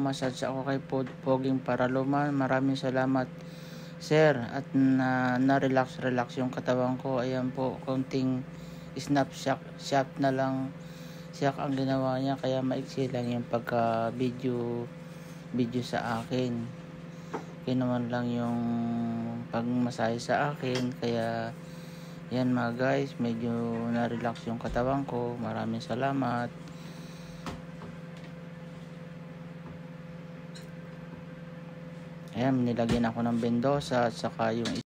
nagmamassage ako kay Poging Paraluman. Maraming salamat sir, at na-relax yung katawan ko. Ayan po, konting snapshot na lang siya ang ginawa niya, kaya maiksi lang yung pagka video sa akin. Kaya naman lang yung pagmasahe sa akin. Kaya yan mga guys, medyo na-relax yung katawan ko. Maraming salamat. Ayan, nilagyan ako ng bendosa at saka yung